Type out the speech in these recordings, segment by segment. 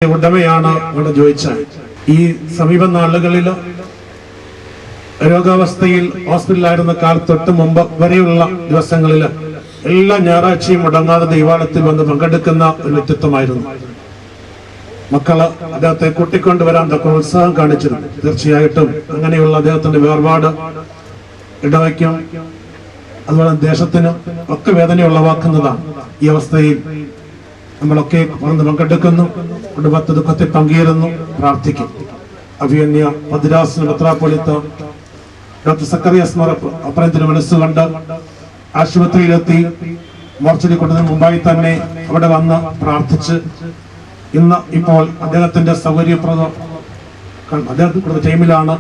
ഉടമയാണ് ഇവിടെ ചോദിച്ചാൽ ഈ സമീപ നാളുകളിൽ രോഗാവസ്ഥയിൽ ഹോസ്പിറ്റലായിരുന്ന കാലത്തൊട്ട് മുമ്പ് വരെയുള്ള ദിവസങ്ങളിൽ എല്ലാ ഞായറാഴ്ചയും മുടങ്ങാതെ ദൈവാലയത്തിൽ വന്ന് പങ്കെടുക്കുന്ന ഒരു വ്യക്തിത്വമായിരുന്നു. മക്കള് അദ്ദേഹത്തെ കൂട്ടിക്കൊണ്ടുവരാൻ തക്ക ഉത്സാഹം കാണിച്ചിരുന്നു. തീർച്ചയായിട്ടും അങ്ങനെയുള്ള അദ്ദേഹത്തിന്റെ വേർപാട് ഇടവയ്ക്കും അതുപോലെ ദേശത്തിനും ഒക്കെ വേദന ഉളവാക്കുന്നതാണ്. ഈ അവസ്ഥയിൽ നമ്മളൊക്കെ വന്ന് പങ്കെടുക്കുന്നു, കുടുംബത്തെ ദുഃഖത്തിൽ പങ്കുചേരുന്നു, പ്രാർത്ഥിക്കും. അഭിയന്യ മദ്രാസ് മെത്രാപ്പൊലീത്ത ഡോക്ടർ സക്കറിയാസ് മാർ അപ്പനത്തിന് മനസ്സുകൊണ്ട് ആശുപത്രിയിലെത്തി മോർച്ചറി കൊണ്ടതിന് മുമ്പായി തന്നെ അവിടെ വന്ന് പ്രാർത്ഥിച്ച് ഇപ്പോൾ അദ്ദേഹത്തിന്റെ സൗകര്യപ്രദം അദ്ദേഹത്തിന്റെ ടൈമിലാണ്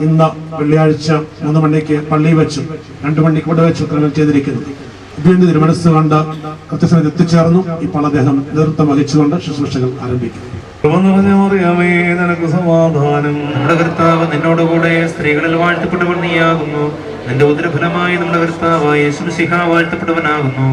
ഇന്ന് വെള്ളിയാഴ്ച 3 മണിക്ക് പള്ളിയിൽ വെച്ചു 2 മണിക്ക് ഇവിടെ വെച്ചു ക്രമം ചെയ്തിരിക്കുന്നത്. അഭിയന്യ തിരുമനസ് കണ്ട് കൃത്യസമയത്ത് എത്തിച്ചേർന്നു. ഇപ്പോൾ അദ്ദേഹം നേതൃത്വം വഹിച്ചുകൊണ്ട് ശുശ്രൂഷകൾ ആരംഭിക്കും. നിനക്ക് സമാധാനം. നമ്മുടെ കർത്താവ് നിന്നോടുകൂടെ സ്ത്രീകളിൽ വാഴ്ത്തപ്പെട്ടവർ നീയാകുന്നു. നിന്റെ ഉദരഫലമായി നമ്മുടെ കർത്താവായ യേശു മിശിഹ വാഴ്ത്തപ്പെട്ടവനാകുന്നു.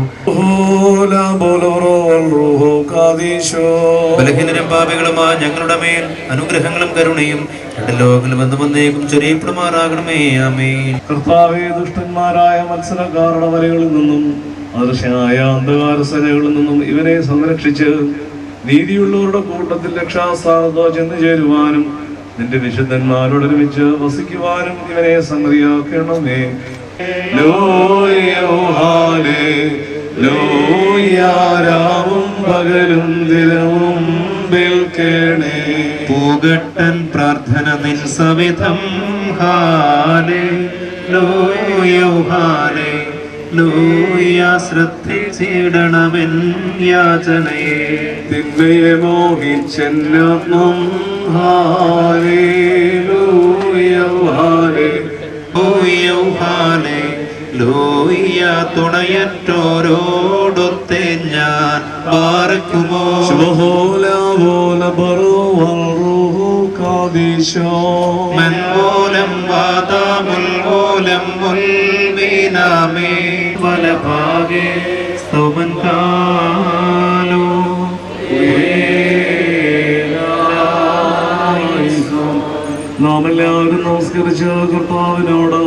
ബലഹീനരും പാപികളുമായ ഞങ്ങളുടെ മേൽ അനുഗ്രഹങ്ങളും കരുണയും രണ്ട് ലോകങ്ങളും വന്നേക്കും ചൊരിയപ്പെടുമാറാകണമേ. ആമേൻ. കർത്താവേ, ദുഷ്ടന്മാരായ മത്സരക്കാരുടെ വലകളിൽ നിന്നും അദൃശ്യനായ അന്ധകാര സേനകളിൽ നിന്നും ഇവരെ സംരക്ഷിച്ച് നീതിയുള്ളവരുടെ കൂട്ടത്തിൽ രക്ഷാസ്ഥാനത്തോ ചെന്നു ചേരുവാനും നിന്റെ വിശുദ്ധന്മാരോടൊരുമിച്ച് വസിക്കുവാനും ഇവനെ സംഗതിയാക്കണമേ. രാവും പകലും ദിനവും പൂകട്ടൻ പ്രാർത്ഥന നിൻ സവിധം. ശ്രദ്ധിച്ചിടണമെൻ യാചനയെ. തിന്മയെ മോഹിച്ചെന്നും തുണയറ്റോരോടൊത്തെ ഞാൻ പാർക്കുമോ. മെൻമൂലം വാദാമുൽമൂലം മുൽമീനാമേ വലഭാഗേ സ്തോമൻ കാലോ. നാം എല്ലാവരും നമസ്കരിച്ച് കർത്താവിനോട്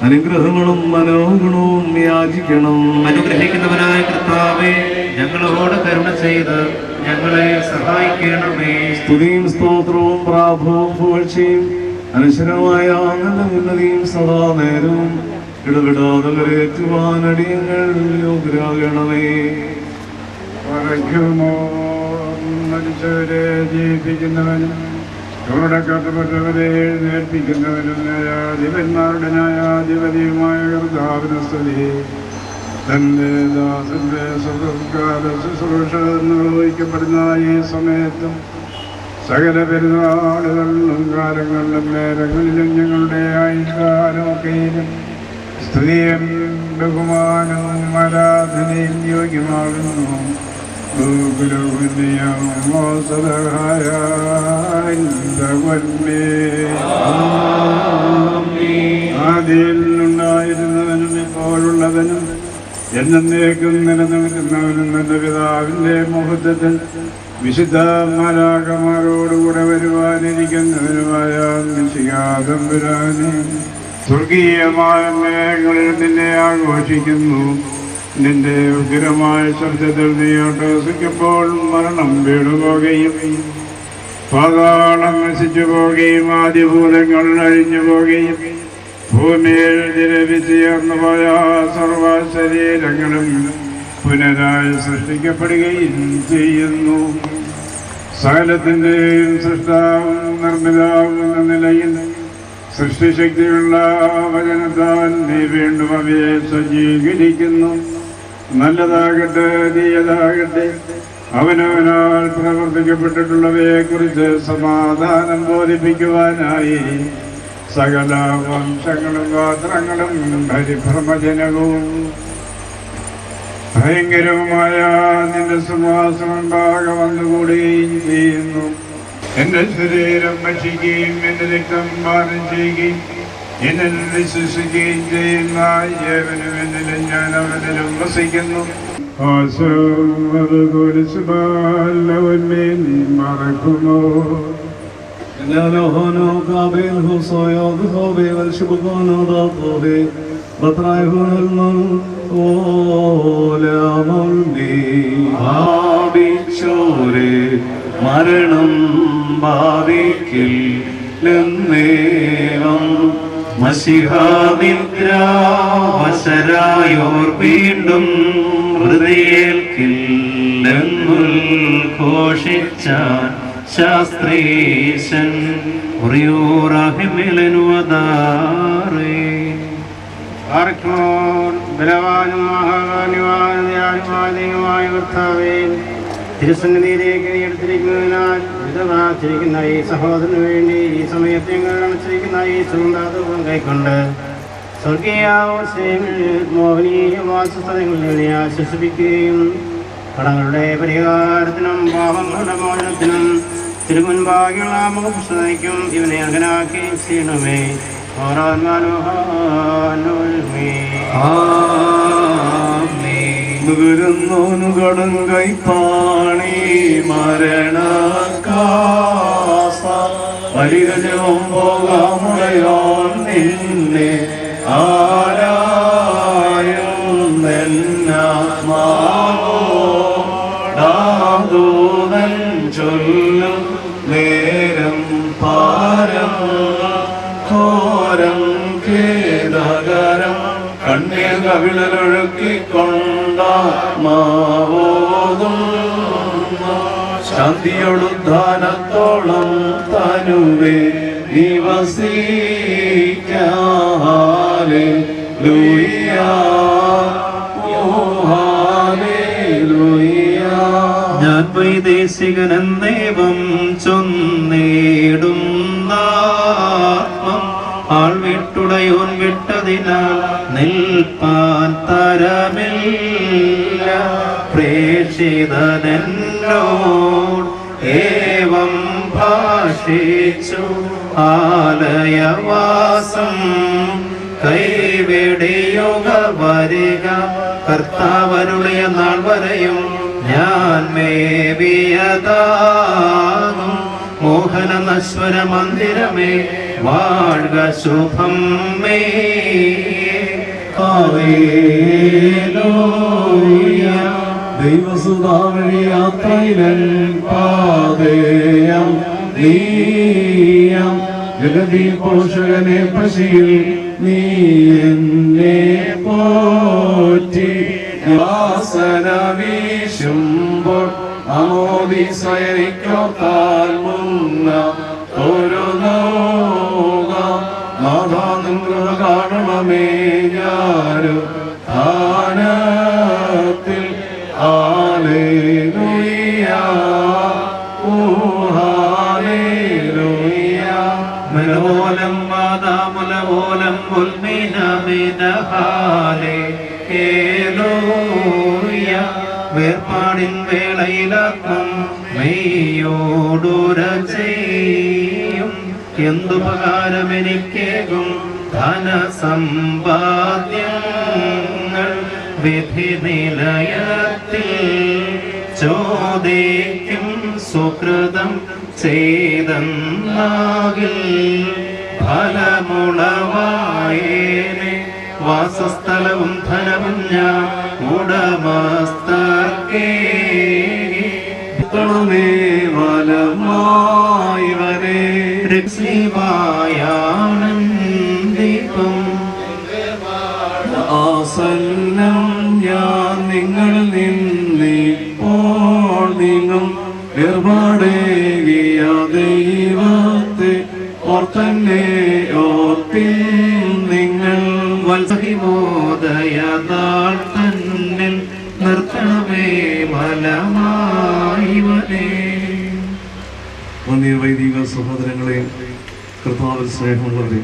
അനുഗ്രഹങ്ങളും മനോഗുണവും യാചിക്കണം. അനുഗ്രഹിക്കുന്നവനായ കർത്താവേ, ഞങ്ങളോട് കരുണ ചെയ്ത് ഞങ്ങളെ സഹായിക്കണമേ. സ്തുതിയും സ്തോത്രവും പ്രാഭവും പുകഴ്ചയും അനശ്വരമായ നല്ല ഉന്നതിയും സദാ നേരവും ഇടപെടാതെ വരേറ്റുവാൻ അടിയങ്ങൾ യോഗ്യരാകണമേ. മരിച്ചവരെ ജീവിപ്പിക്കുന്നവനും ചൂടക്കപ്പെട്ടവരെ എഴുന്നേൽപ്പിക്കുന്നവനും ന്യായാധിപന്മാരുടെ ന്യായാധിപതിയുമായ കർത്താവിന് സ്തുതി. തന്റെ ദാസന്റെ സുഖകാല ശുശ്രൂഷ നിർവഹിക്കപ്പെടുന്ന ഈ സമയത്തും സകല പെരുന്നാളുകളിലും കാലങ്ങളിലും നേരങ്ങളിലും ഞങ്ങളുടെ ആയുഷ്കാലമൊക്കെയിലും സ്തുതിയും ബഹുമാനവും ആരാധനയും യോഗ്യമാകുന്നു. ആദിയിൽ ഉണ്ടായിരുന്നവനും ഇപ്പോഴുള്ളവനും എന്നേക്കും നിലനിൽക്കുന്നവനും നല്ല പിതാവിന്റെ മുഹൂർത്തത്തിൽ വിശുദ്ധ മാലാഖമാരോടുകൂടെ വരുവാനിരിക്കുന്നവനുമായ മിശിഹാതമ്പുരാനെ, സ്വർഗീയമായ മേഘങ്ങളിൽ നിന്നെ ആഘോഷിക്കുന്നു. നിന്റെ ഉഗ്രമായ ശബ്ദത്തിൽ നീ ഉല്ലസിക്കുമ്പോൾ മരണം വീണുപോകുകയും പാതാളം നശിച്ചു പോവുകയും ആദിഭൂതങ്ങൾ അഴിഞ്ഞു പോവുകയും ഭൂമിയിൽ ദ്രവിച്ചുയർന്നു പോയ സർവ ശരീരങ്ങളും പുനരായി സൃഷ്ടിക്കപ്പെടുകയും ചെയ്യുന്നു. സകലത്തിൻ്റെയും സൃഷ്ടാവും നിർമ്മിതാവും എന്ന നിലയിൽ സൃഷ്ടിശക്തിയുള്ള വചനത്താൽ നീ വീണ്ടും അവയെ സജ്ജീകരിക്കുന്നു. നല്ലതാകട്ടെ തീയതാകട്ടെ അവനവനാൽ പ്രവർത്തിക്കപ്പെട്ടിട്ടുള്ളവയെ കുറിച്ച് സമാധാനം ബോധിപ്പിക്കുവാനായി സകല വംശങ്ങളും ഗോത്രങ്ങളും പരിഭ്രമജനകവും ഭയങ്കരവുമായ നിന്റെ സുവാസമുണ്ടാകെ വന്നുകൂടുകയും ചെയ്യുന്നു. എന്റെ ശരീരം ഭക്ഷിക്കുകയും എന്റെ രക്തം പാനം ചെയ്യുകയും എന്നിൽ വിശ്വസിക്കുകയും ചെയ്യുന്ന ഏവനും എന്നിലും ഞാൻ അവനിലും വസിക്കുന്നു. അത് കുരിശുമല്ലവന്മേൽ മറക്കുമോ Nalohono kabel husoyod hobe vel shubkono datobe batrayhunul olamulni abichore maranam bhavikil lennevam മസിഹാനിദ്രാ വസരായോർ വീണ്ടും ഹൃദയേൽക്കില്ലെന്നുദ്ഘോഷിച്ചാൻ ശാസ്ത്രീശൻ ബലവാനും മഹാകാന്യവാനുമായ കർത്താവേ, തിരുസന്നിധിയിലേക്ക് എടുത്തിരിക്കുന്നതിനാൽ വിധവാച്ചിരിക്കുന്ന ഈ സഹോദരന് വേണ്ടി ഈ സമയത്ത് ഞങ്ങൾ അണച്ചിരിക്കുന്ന ഈ ചൂണ്ടാതവും കൈക്കൊണ്ട് സ്വർഗീയാവസ്ഥയിൽ മോഹനീയ വാസസ്ഥലങ്ങളിൽ ആശ്വസിപ്പിക്കുകയും കടങ്ങളുടെ പരിഹാരത്തിനും പാപങ്ങളുടെ മോചനത്തിനും തിരുമുൻപാകിയുള്ള മുഖപുസ്തകയ്ക്കും ഇവനെ അർഹനാക്കുകയും ചെയ്യണമേ. കടം കൈപ്പാണി മരണകാസ വലിയജവും പോകാമുടയോൻ നിന്നെ ആരായുന്നോദൻ ചൊല്ലും നേരം പാരം ഘോരം ഖേദകരം കണ്ണീർ കവിളൊഴുക്കിക്കൊണ്ടാത്മാവോതും ശാന്തിയൊടുദ്ധാനത്തോളം തനുവേ നിവസിക്കാലേ ലൂയാ ഞാൻ വൈദേശികനെന്നേവം ചൊന്നേടും ആത്മം ആൾ വിട്ടുടയോൻ വിട്ടതിനാൽ നിൽപ്പാൻ തരമില്ല. പ്രേക്ഷിതനെന്നോട് ഏവം ഭാഷിച്ചു ആലയവാസം കൈവെടിയുക വരിക. കർത്താവരുളിയ നാൾ വരെയും ഞാൻ മേവിയതാകും മോഹന നശ്വര മന്ദിരമേ വാഴ്ക ശുഭം മേ. ദൈവസുതാവഴിയാത്രയിലൻ പാതേയം നീയം ജഗതി പോഷകനെ പശിയിൽ നീ എന്നെ പോറ്റി വാസന വീശുമ്പോൾ അമോദിസയനിക്കോ താൽ മുന്ന ഒരു നോക നാഥാ നിങ്ങൾ കാണണമേ ഞാനു ധാനത്തിൽ ഹല്ലേലൂയാ ഓ ഹല്ലേലൂയാ മലവോലം മാതാമുലവോലം ഉൽമിനമിനഹാലേ ഹല്ലേലൂയ. വേർപാടിൻ വേളയിലാക്കും മെയ്യോടുര ചെയ്യും എന്തുപകാരമെനിക്കേകും ധനസമ്പാദ്യങ്ങൾ വിധി നിലയത്തിൽ ചോദിക്കും സുകൃതം ചെയ്തെന്നാകിൽ ഫലമുളവായേനെ വാസസ്ഥലവും ധനവും ഞാൻ ഉടമസ്ഥർക്കേ. വലമായി വരെ രക്ഷിവായാനന്ദിപ്പം ആസന്നം ഞാൻ നിങ്ങൾ നിന്നിപ്പോൾ നീങ്ങും വേർപാടേകിയ ദൈവത്തെ ഓർത്തന്നെ ഓർത്തിൻ നിങ്ങൾ വത്സഹിമോദയതാൾ തന്നിൽ നിർത്തണമേ ഫലമായി വരേ. വന്യ വൈദിക സഹോദരങ്ങളെ, കർത്താവിൽ സ്നേഹമുള്ളവരെ,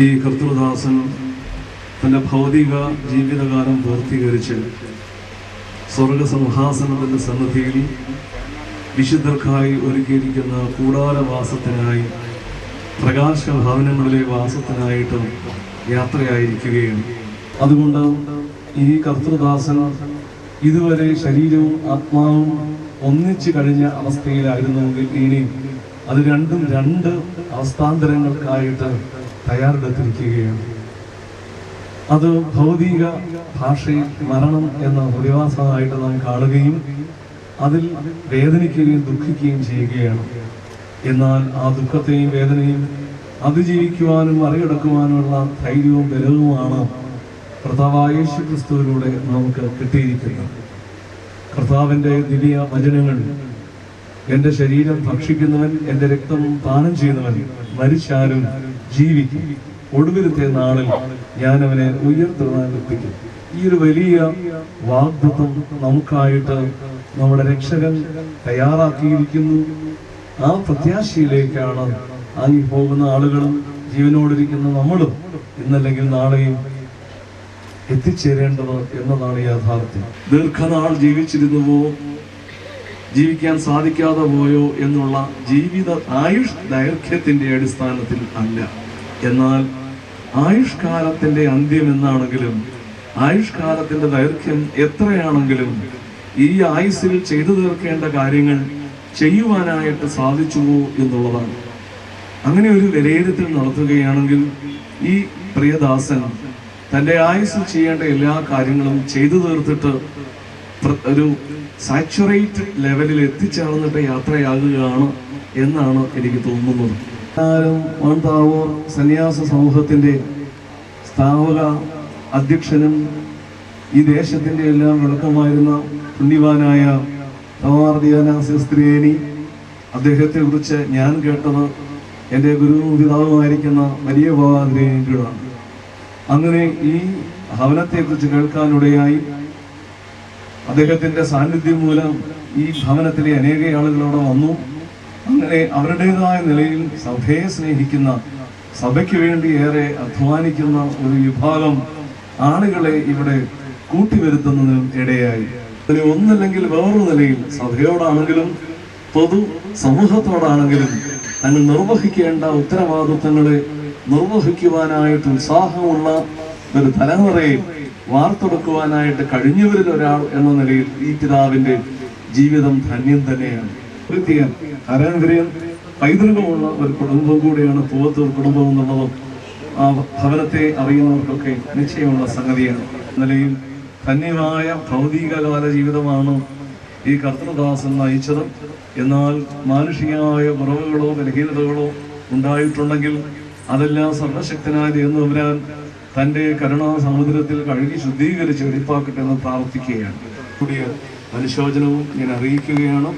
ഈ കർത്തൃദാസൻ തൻ്റെ ഭൗതിക ജീവിതകാലം പൂർത്തീകരിച്ച് സ്വർഗസിംഹാസനത്തിൻ്റെ സന്നിധിയിൽ വിശുദ്ധർക്കായി ഒരുക്കിയിരിക്കുന്ന കൂടാരവാസത്തിനായി പ്രകാശഭവനങ്ങളിലെ വാസത്തിനായിട്ടും യാത്രയായിരിക്കുകയാണ്. അതുകൊണ്ട് ഈ കർത്തൃദാസൻ ഇതുവരെ ശരീരവും ആത്മാവും ഒന്നിച്ചു കഴിഞ്ഞ അവസ്ഥയിലായിരുന്നുവെങ്കിൽ ഇനി അത് രണ്ടും രണ്ട് അവസ്ഥാന്തരങ്ങൾക്കായിട്ട് തയ്യാറെടുത്തിരിക്കുകയാണ്. അത് ഭൗതിക ഭാഷയിൽ മരണം എന്ന പ്രതിഭാസമായിട്ട് നാം കാണുകയും അതിൽ വേദനിക്കുകയും ദുഃഖിക്കുകയും ചെയ്യുകയാണ്. എന്നാൽ ആ ദുഃഖത്തെയും വേദനയും അതിജീവിക്കുവാനും മറികടക്കുവാനുമുള്ള ധൈര്യവും ബലവുമാണ് കർത്താവായ യേശു ക്രിസ്തുവിലൂടെ നമുക്ക് കിട്ടിയിരിക്കുന്നത്. കർത്താവിൻ്റെ ദിവ്യ വചനങ്ങൾ, എൻ്റെ ശരീരം ഭക്ഷിക്കുന്നവൻ എൻ്റെ രക്തം പാനം ചെയ്യുന്നവൻ മരിച്ചാലും ജീവിക്കും, ഒടുവിലത്തെ നാളിൽ ഞാൻ അവനെ ഉയർത്തെഴുന്നേൽപ്പിക്കും. ഈ ഒരു വലിയ വാഗ്ദത്തം നമുക്കായിട്ട് നമ്മുടെ രക്ഷകൻ തയ്യാറാക്കിയിരിക്കുന്നു. ആ പ്രത്യാശയിലേക്കാണ് ഈ പോകുന്ന ആളുകളും ജീവനോടിരിക്കുന്ന നമ്മളും ഇന്നല്ലെങ്കിൽ നാളെയും എത്തിച്ചേരേണ്ടത് എന്നതാണ് യാഥാർത്ഥ്യം. ദീർഘനാൾ ജീവിച്ചിരുന്നുവോ, ജീവിക്കാൻ സാധിക്കാതെ പോയോ എന്നുള്ള ജീവിത ആയുഷ് ദൈർഘ്യത്തിന്റെ അടിസ്ഥാനത്തിൽ അല്ല. എന്നാൽ ആയുഷ്കാലത്തിന്റെ അന്ത്യം എന്നാണെങ്കിലും ആയുഷ്കാലത്തിന്റെ ദൈർഘ്യം എത്രയാണെങ്കിലും ഈ ആയുസ്സിൽ ചെയ്തു തീർക്കേണ്ട കാര്യങ്ങൾ ചെയ്യുവാനായിട്ട് സാധിച്ചുവോ എന്നുള്ളതാണ്. അങ്ങനെ ഒരു വിലയിരുത്തൽ നടത്തുകയാണെങ്കിൽ ഈ പ്രിയദാസൻ തൻ്റെ ആയുസ്സിൽ ചെയ്യേണ്ട എല്ലാ കാര്യങ്ങളും ചെയ്തു തീർത്തിട്ട് ഒരു സാച്ചുറേറ്റ് ലെവലിൽ എത്തിച്ചേർന്നിട്ട് യാത്രയാകുകയാണ് എന്നാണ് എനിക്ക് തോന്നുന്നത്. മൺതാവൂർ സന്യാസ സമൂഹത്തിൻ്റെ സ്ഥാപക അധ്യക്ഷനും ഈ ദേശത്തിൻ്റെ എല്ലാം വിളക്കമായിരുന്ന പുണ്യവാനായ സ്ത്രീയേനി, അദ്ദേഹത്തെ കുറിച്ച് ഞാൻ കേട്ടത് എൻ്റെ ഗുരുവും പിതാവുമായിരിക്കുന്ന വലിയ ഭാവാതിരേനിയാണ്. അങ്ങനെ ഈ ഭവനത്തെക്കുറിച്ച് കേൾക്കാനിടയായി അദ്ദേഹത്തിൻ്റെ സാന്നിധ്യം മൂലം ഈ ഭവനത്തിലെ അനേക ആളുകളോട് വന്നു. അങ്ങനെ അവരുടേതായ നിലയിൽ സഭയെ സ്നേഹിക്കുന്ന, സഭയ്ക്ക് വേണ്ടി ഏറെ അധ്വാനിക്കുന്ന ഒരു വിഭാഗം ആളുകളെ ഇവിടെ കൂട്ടിവരുത്തുന്നതിനും ഇടയായി. അതിന് ഒന്നല്ലെങ്കിൽ വേറൊരു നിലയിൽ സഭയോടാണെങ്കിലും പൊതു സമൂഹത്തോടാണെങ്കിലും തങ്ങൾ നിർവഹിക്കേണ്ട ഉത്തരവാദിത്തങ്ങളെ നിർവഹിക്കുവാനായിട്ട് ഉത്സാഹമുള്ള ഒരു തലമുറയെ വാർത്തെടുക്കുവാനായിട്ട് കഴിഞ്ഞവരിൽ ഒരാൾ എന്ന നിലയിൽ ഈ പിതാവിന്റെ ജീവിതം ധന്യം തന്നെയാണ്. കൃത്യം പാരമ്പര്യം പൈതൃകമുള്ള ഒരു കുടുംബം കൂടിയാണ് പൂവത്തൂർ കുടുംബം എന്നുള്ളതും ആ ഭവനത്തെ അറിയുന്നവർക്കൊക്കെ നിശ്ചയമുള്ള സംഗതിയാണ്. നിലയിൽ ധന്യമായ ഭൗതികകാല ജീവിതമാണ് ഈ കർത്തൃദാസൻ നയിച്ചത്. എന്നാൽ മാനുഷികമായ കുറവുകളോ ബലഹീനതകളോ ഉണ്ടായിട്ടുണ്ടെങ്കിൽ അതെല്ലാം സർവശക്തനായ ദൈവം തൻ്റെ കരുണാ സമുദ്രത്തിൽ കഴുകി ശുദ്ധീകരിച്ച് വെടിപ്പാക്കട്ടെ എന്ന് പ്രാർത്ഥിക്കുകയാണ്. കൂടിയ അനുശോചനവും ഞാൻ അറിയിക്കുകയാണ്.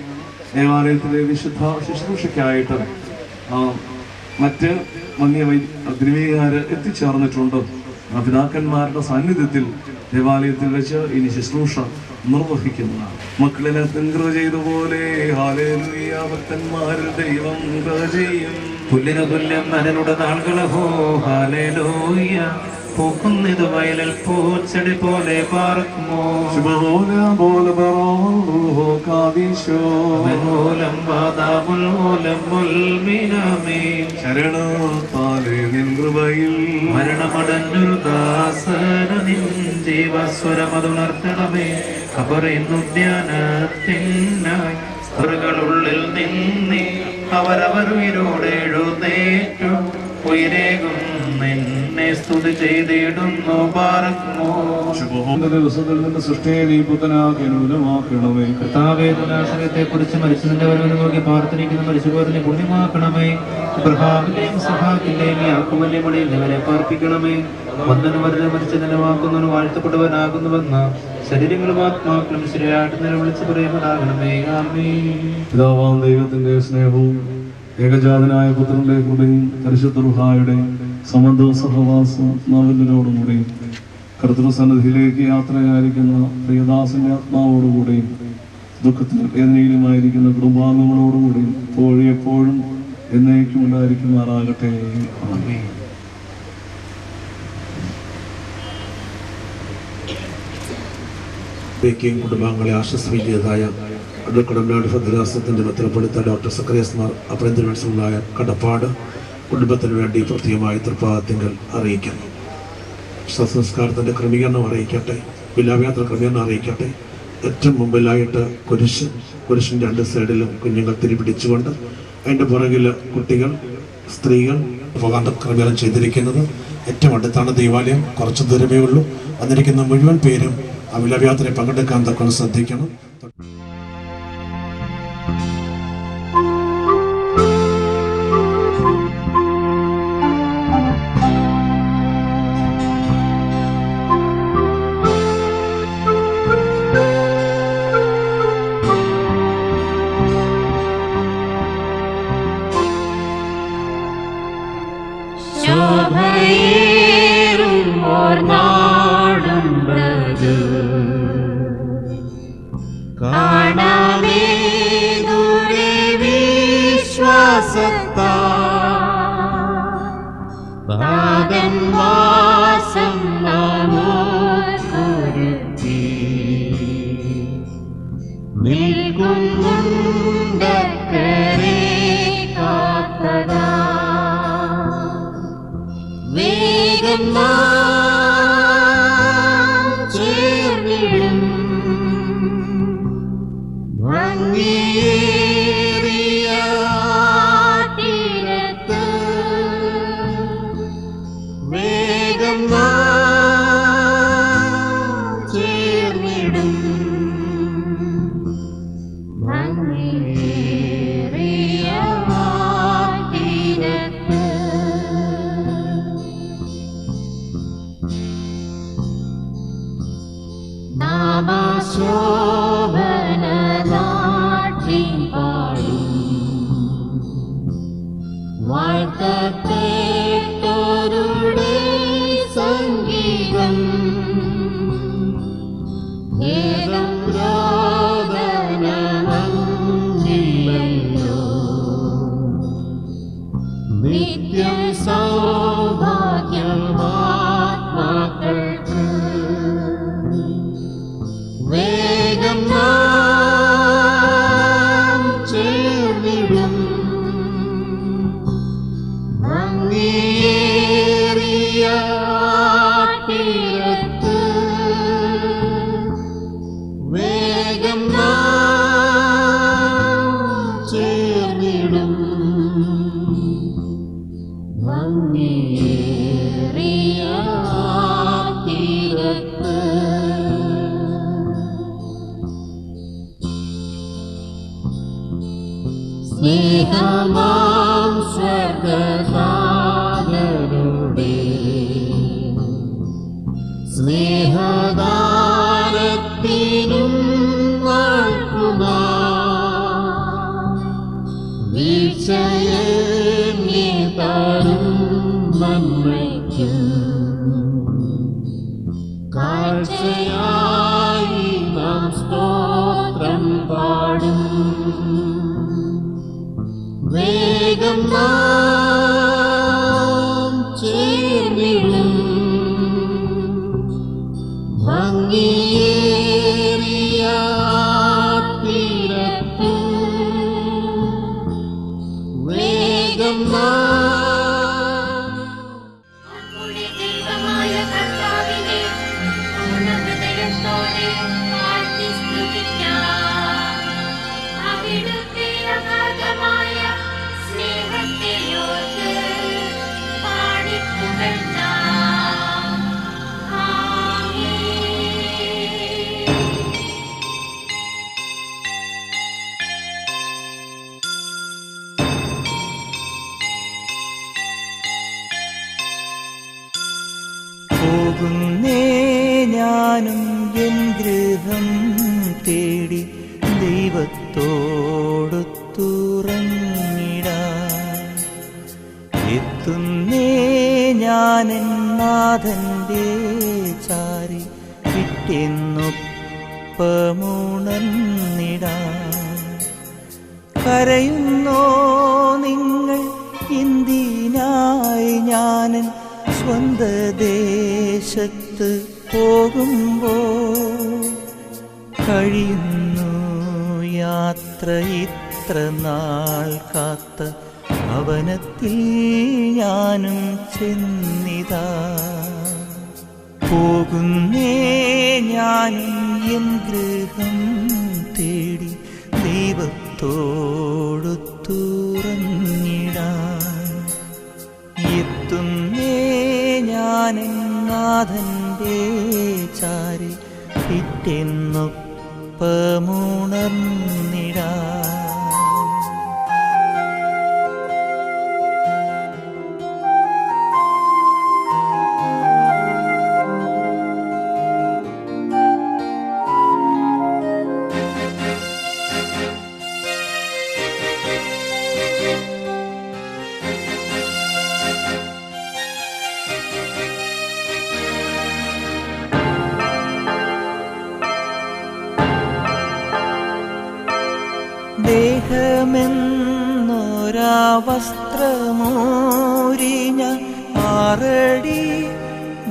ദേവാലയത്തിലെ വിശുദ്ധ ശുശ്രൂഷയ്ക്കായിട്ട് മറ്റ് ദ്രവീകാര് എത്തിച്ചേർന്നിട്ടുണ്ട്. ആ പിതാക്കന്മാരുടെ സാന്നിധ്യത്തിൽ ദേവാലയത്തിൽ വെച്ച് ഇനി ശുശ്രൂഷ നിർവഹിക്കുന്നതാണ്. മക്കളിനെ കൃപ ചെയ്തപോലെ ഹല്ലേലൂയ, ഭക്തന്മാരിൽ ദൈവം കൃപ ചെയ്യും. പുല്ലിനു തുല്യം നരനുടെ നാളുകളഹോ ഹല്ലേലൂയ, പൂക്കുന്നിത് വയലിൽ പൂച്ചെടി പോലെ പാർക്കുമോ. ശരണത്താലേ നിൻ കൃപയിൽ മരണമടഞ്ഞൊരു ദാസന നിൻ ജീവസ്വരമതുണർത്തണമേ. ഖബറിന്നുദ്യാനത്തിനായി സ്ത്രീകളുള്ളിൽ നിന്നേ അവരവരുടെ എഴുന്നേറ്റു ഉയരേകും നിന്നെ സ്തുതി ചെയ്തിടുന്നു പാർക്കുമോ. സൃഷ്ടിയെ നീ പുത്തനാക്കി നൂനമാക്കണമേ. കർത്താവേദനാശനത്തെ കുറിച്ച് മരിച്ചതിന്റെ വരവിന് നോക്കി പ്രാർത്ഥിക്കുന്ന മരിച്ചുപോയതിനെ പുണ്യമാക്കണമേ. ഇബ്രാഹിമിന്റെയും ഇസ്ഹാക്കിന്റെയും യാക്കോബിന്റെയും മടിയിൽ ഇവരെ പാർപ്പിക്കണമേ. വന്നവന് വരനെ മരിച്ച നിലവാക്കുന്നവന് വാഴ്ത്തപ്പെട്ടവനാകുന്നുവെന്ന് ശരീരങ്ങളും ആത്മാക്കളും ശരിയായിട്ട് നിലവിളിച്ച് പറയുന്നതാകണമേ. ആമേൻ. പിതാവാം ദൈവത്തിന്റെ സ്നേഹവും ഏകജാതനായ പുത്രന്റെ കൃപയും പരിശുദ്ധ റുഹായുടെ സംബന്ധവും സഹവാസവും നാവെല്ലാരോടുകൂടി കർത്തൃസന്നിധിയിലേക്ക് യാത്രയായിരിക്കുന്ന പ്രിയദാസന്റെ ആത്മാവോടുകൂടിയും ദുഃഖത്തിലും വേദനയിലുമായിരിക്കുന്ന കുടുംബാംഗങ്ങളോടുകൂടിയും ഇപ്പോഴും എപ്പോഴും എന്നേക്കും ഉണ്ടായിരിക്കുമാറാകട്ടെ. ആമേൻ. കുടുംബാംഗങ്ങളെ ആശ്വസിപ്പിച്ചതായ അടൂർക്കടമ്പനാട് ഭദ്രാസനത്തിന്റെ മെത്രാപ്പൊലീത്ത ഡോക്ടർ സക്കറിയാസ് മാർ അപ്രന്തിരമത്സരങ്ങളായ കടപ്പാട് കുടുംബത്തിന് വേണ്ടി പ്രത്യേകമായി തൃപ്പാദത്തിങ്കൽ അറിയിക്കുന്നു. ശവസംസ്കാരത്തിന്റെ ക്രമീകരണം അറിയിക്കട്ടെ. വിലാപയാത്ര ക്രമേണ അറിയിക്കട്ടെ. ഏറ്റവും മുമ്പിലായിട്ട് കുരിശിൻ്റെ രണ്ട് സൈഡിലും കുഞ്ഞുങ്ങൾ തിരിപിടിച്ചുകൊണ്ട് അതിൻ്റെ പുറകിൽ കുട്ടികൾ, സ്ത്രീകൾ പോകാൻ ക്രമീകരണം ചെയ്തിരിക്കുന്നത്. ഏറ്റവും അടുത്താണ് ദേവാലയം, കുറച്ച് ദൂരമേ ഉള്ളൂ. വന്നിരിക്കുന്ന മുഴുവൻ പേരും ആ വിലാപയാത്രയിൽ പങ്കെടുക്കാൻ തക്ക ശ്രദ്ധിക്കണം. പോകുന്നേ ഞാനും എൻ ഗൃഹം തേടി ദൈവത്തോടൊത്തുറങ്ങിടാൻ. എത്തുന്നേ ഞാനെൻ നാഥന്റെ ചാരി വിട്ടെന്നൊപ്പമുണർന്നിടാൻ. കരയുന്നോ നിങ്ങൾ എന്തിനായി ഞാനൻ സ്വന്ത ദേശത്ത് പോകുമ്പോൾ? കഴിയുന്നു യാത്ര ഇത്ര നാൾ കാത്ത ഭവനത്തിൽ ഞാനും ചെന്നിതാ. പോകുന്നേ ഞാനും എൻ ഗൃഹം തേടി ദൈവത്തോടൊത്തുറങ്ങിടാൻ. എത്തുന്നേ ഞാനെൻ നാഥന്റെ ചാരി പിറ്റെന്നൊപ്പമുണർന്നിടാൻ. ദേഹമെന്നൊരാ വസ്ത്രമൂരി ഞാൻ 6 അടി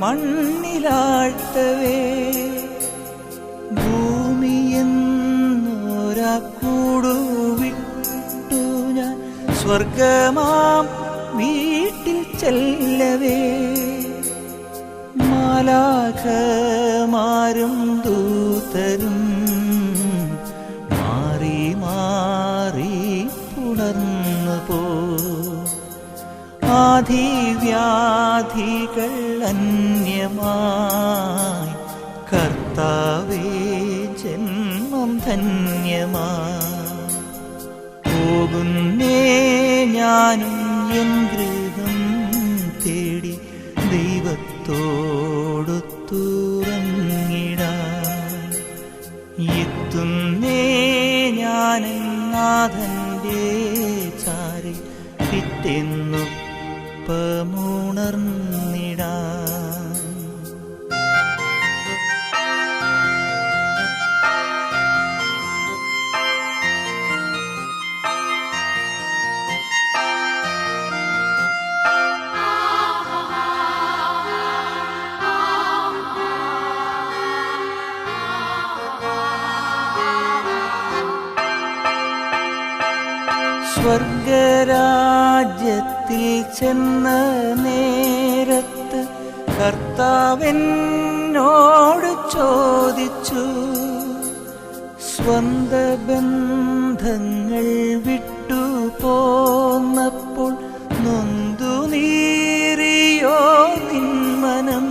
മണ്ണിലാഴ്ത്തവേ, ഭൂമിയെന്നൊരാ കൂടുവിട്ടു ഞാൻ സ്വർഗമാം വീട്ടിൽ ചെല്ലവേ, മാലാഖമാരും ദൂതരും മാറി മാറി പുണർന്നു പോ. ആധിവ്യാധികൾ അന്യമായി കർത്താവേ ജന്മം ധന്യമായി. പോകുന്നേ ഞാനും എൻ ഗൃഹം തേടി ദൈവത്തോടൊത്തുറങ്ങിടാൻ. എത്തുന്നേ ഞാനെൻ നാഥന്റെ ചാരി പിറ്റെന്നൊപ്പമുണർന്നിടാൻ. സ്വർഗരാജ്യത്തിൽ ചെന്ന നേരത്ത് കർത്താവെന്നോട് ചോദിച്ചു, സ്വന്ത ബന്ധങ്ങൾ വിട്ടു പോന്നപ്പോൾ നൊന്തു നീറിയോ നിൻ മനം?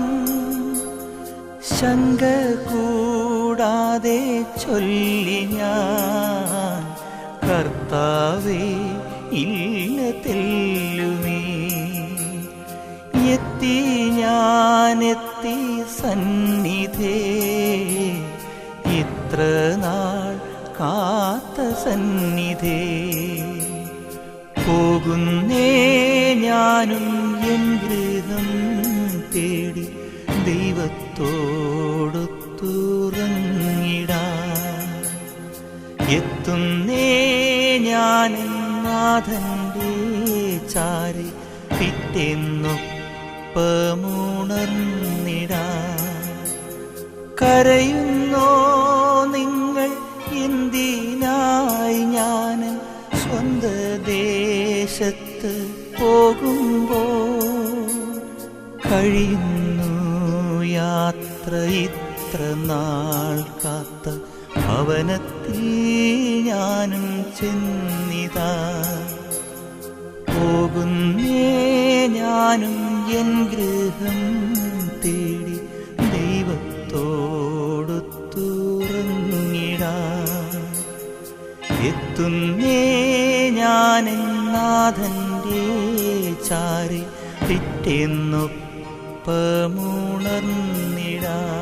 ശങ്ക കൂടാതെ ചൊല്ലി ഞാൻ, കർത്താവേ ഇല്ല തെല്ലുമേ. എത്തി ഞാനെത്തി സന്നിധേ, ഇത്ര നാൾ കാത്ത സന്നിധേ. പോകുന്നേ ഞാനും എൻ ഗൃഹം തേടി ദൈവത്തോടൊത്തുറങ്ങിടാൻ. എത്തുന്നേ ഞാനെൻ നാഥന്റെ ചാരി പിറ്റെന്നൊപ്പമുണർന്നിടാൻ. കരയുന്നോ നിങ്ങൾ എന്തിനായി ഞാൻ സ്വന്ത ദേശത്ത് പോകുമ്പോൾ? കഴിയുന്നു യാത്ര ഇത്ര നാൾ കാത്ത ഭവനത്തിൽ ഞാനും ചെന്നിതാ. പോകുന്നേ ഞാനും എൻ ഗൃഹം തേടി ദൈവത്തോടൊത്തുറങ്ങിടാൻ. എത്തുന്നേ ഞാനെൻ നാഥന്റെ ചാരി പിറ്റെന്നൊപ്പമുണർന്നിടാൻ.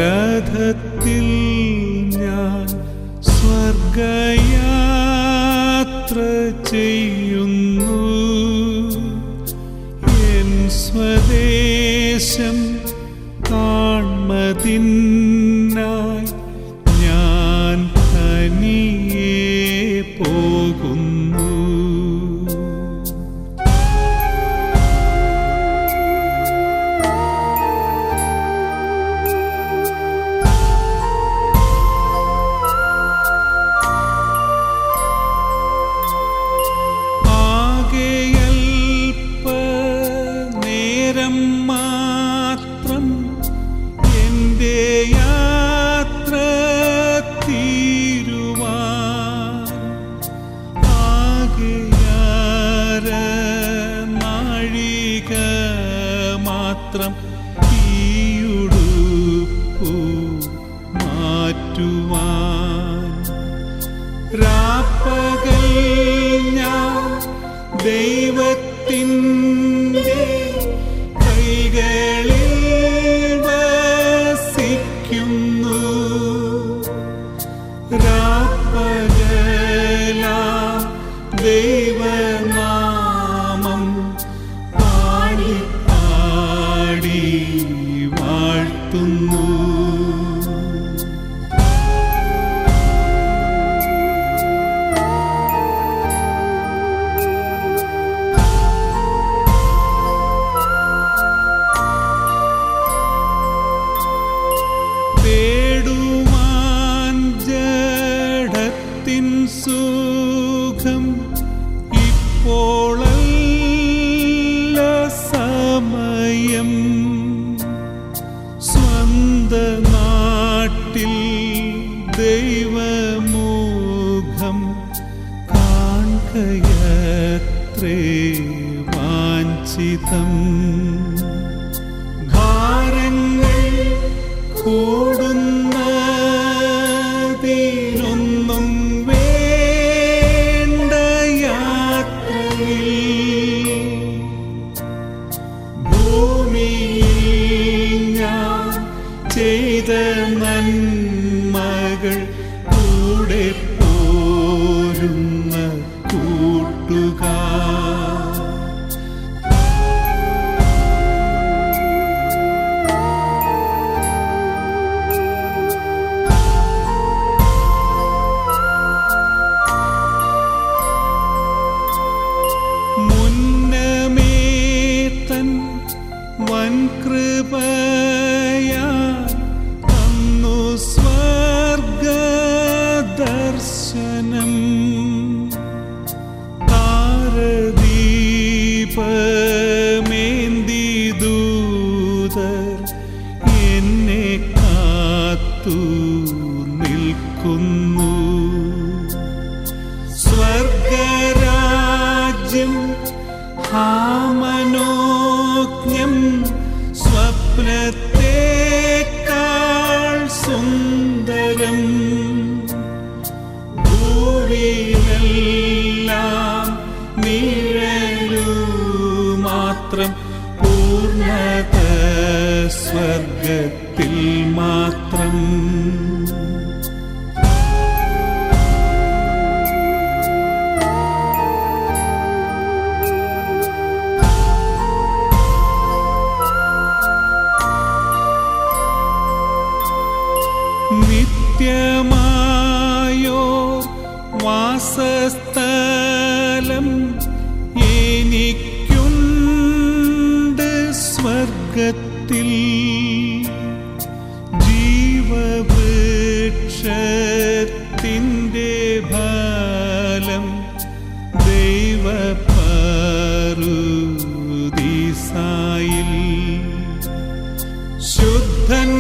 രഥത്തിൽ ഞാൻ സ്വർഗയാത്ര ചെയ്യുന്നു. എൻ സ്വദേശം കാൺമതിനായി ഞാൻ തനിയെ പോകുന്നു. മാത്രം എൻ്റെ യാത്ര തീരുവാൻ ആകെയാര നാഴിക മാത്രം ഈയുടുപ്പു മാറ്റുവാൻ രാപ്പകൽ ഞാൻ ദൈവത്തിൻ്റെ കൈകളിൽ വസിക്കുന്നു. രാപ്പകലാം ദൈവനാമം പാടി പാടി വാഴ്ത്തുന്നു. സുഖം ഇപ്പോഴല്ല സമയം. സ്വന്ത നാട്ടിൽ ദൈവമുഖം കാൺകയത്രേ വാഞ്ചിതം. ഭാരങ്ങൾ കൂടുന്നതിനൊന്നും ചെയ്ത നന്മകൾ കൂടെ പോരുന്ന കൂട്ടുകാർ. മുന്നമേ തൻ വൻകൃപയാ സ്വർഗദർശനം. താരദീപമേന്തി ദൂതർ എന്നെ കാത്തു നിൽക്കുന്നു. സ്വർഗരാജ്യം ഹാമനോജ്ഞം സ്വപ്നത്തേക്കാൾ സുന്ദരം. ഭൂവിലെല്ലാം നിഴലു മാത്രം പൂർണ്ണത സ്വർഗത്തിൽ മാത്രം. നിത്യമായോ വാസസ്ഥലം എനിക്കുണ്ട് സ്വർഗത്തിൽ. ജീവവൃക്ഷത്തിൻ്റെ ഫലം ദൈവപറുദീസായിൽ. ശുദ്ധൻ